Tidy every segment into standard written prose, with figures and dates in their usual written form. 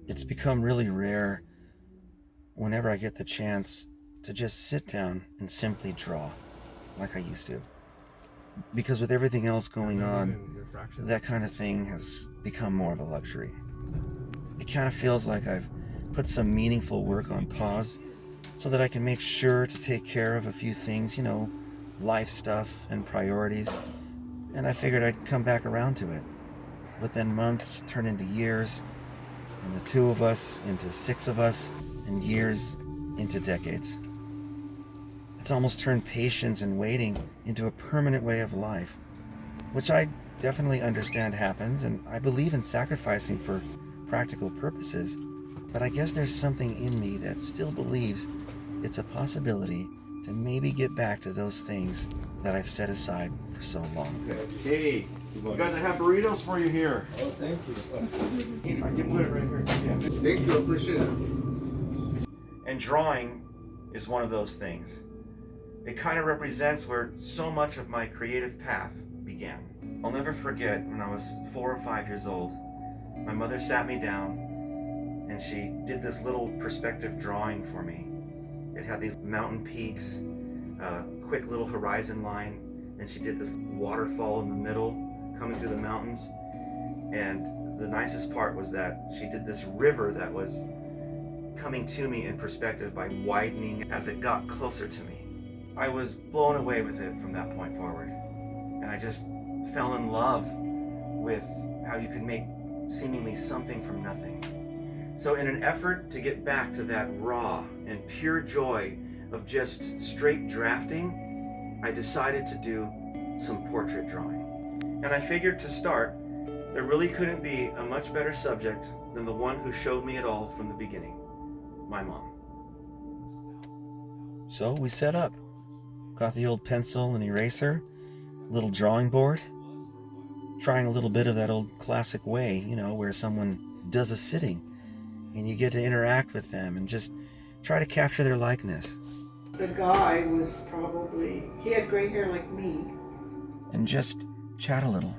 It's become really rare whenever I get the chance to just sit down and simply draw like I used to. Because with everything else going on, that kind of thing has become more of a luxury. It kind of feels like I've put some meaningful work on pause so that I can make sure to take care of a few things, life stuff and priorities. And I figured I'd come back around to it. But then months turn into years, and the two of us into six of us, and years into decades. It's almost turned patience and waiting into a permanent way of life, which I definitely understand happens, and I believe in sacrificing for practical purposes, but I guess there's something in me that still believes it's a possibility to maybe get back to those things that I've set aside for so long. Hey, you guys, I have burritos for you here. Oh, thank you. I can put it right here. Yeah. Thank you, I appreciate it. And drawing is one of those things. It kind of represents where so much of my creative path began. I'll never forget when I was 4 or 5 years old, my mother sat me down and she did this little perspective drawing for me. It had these mountain peaks, a quick little horizon line, and she did this waterfall in the middle coming through the mountains. And the nicest part was that she did this river that was coming to me in perspective by widening as it got closer to me. I was blown away with it from that point forward. And I just fell in love with how you could make seemingly something from nothing. So in an effort to get back to that raw and pure joy of just straight drafting, I decided to do some portrait drawing. And I figured to start, there really couldn't be a much better subject than the one who showed me it all from the beginning, my mom. So we set up. Got the old pencil and eraser, little drawing board, trying a little bit of that old classic way, where someone does a sitting and you get to interact with them and just try to capture their likeness. The guy was he had gray hair like me. And just chat a little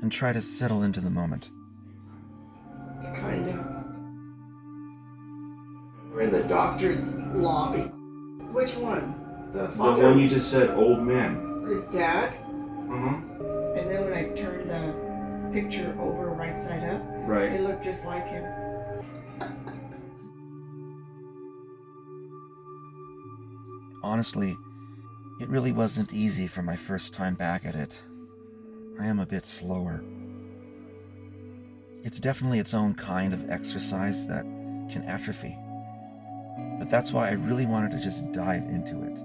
and try to settle into the moment. Kind of. We're in the doctor's lobby. Which one? The father? The one you just said, old man. His dad? Mm-hmm. And then when I turned the picture over right side up, Right. it looked just like him. Honestly, it really wasn't easy for my first time back at it. I am a bit slower. It's definitely its own kind of exercise that can atrophy. But that's why I really wanted to just dive into it.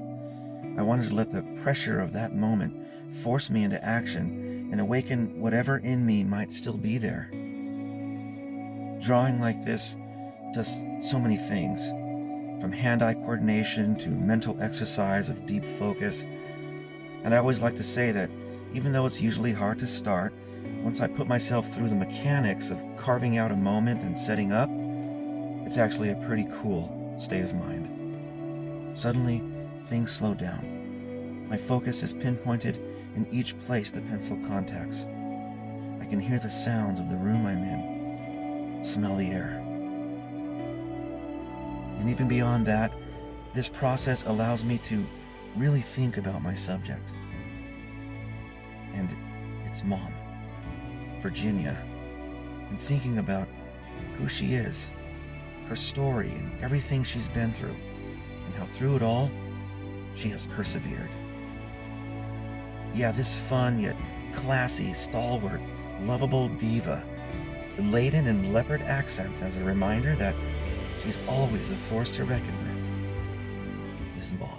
I wanted to let the pressure of that moment force me into action and awaken whatever in me might still be there. Drawing like this does so many things, from hand-eye coordination to mental exercise of deep focus. And I always like to say that even though it's usually hard to start, once I put myself through the mechanics of carving out a moment and setting up, it's actually a pretty cool state of mind. Suddenly, things slow down. My focus is pinpointed in each place the pencil contacts. I can hear the sounds of the room I'm in, smell the air. And even beyond that, this process allows me to really think about my subject. And its mom, Virginia, and thinking about who she is, her story and everything she's been through, and how through it all, she has persevered. Yeah, this fun yet classy, stalwart, lovable diva, laden in leopard accents as a reminder that she's always a force to reckon with, is Mom.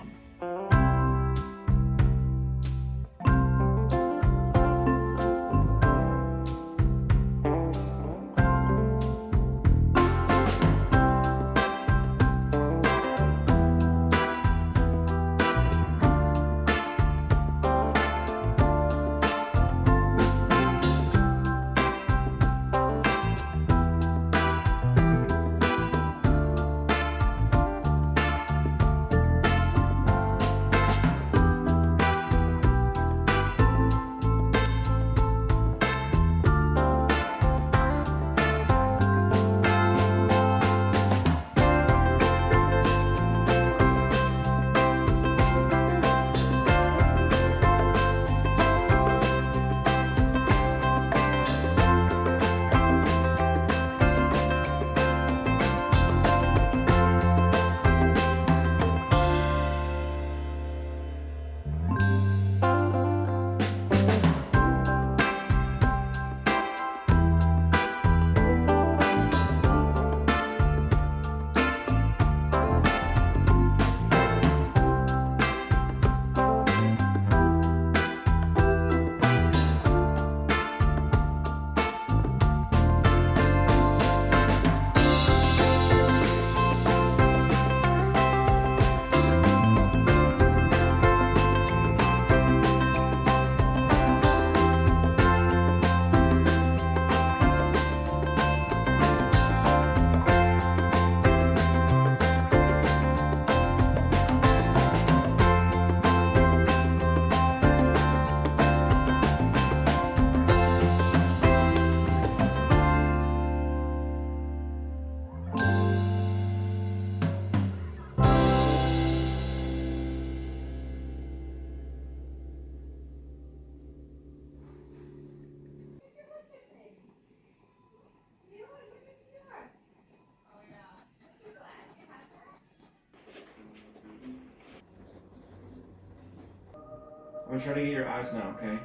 I'm gonna try to get your eyes now, okay?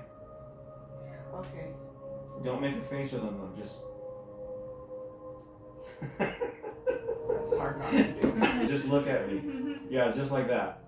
Okay. Don't make a face with them though, just. That's hard not to do. Just look at me. Yeah, just like that.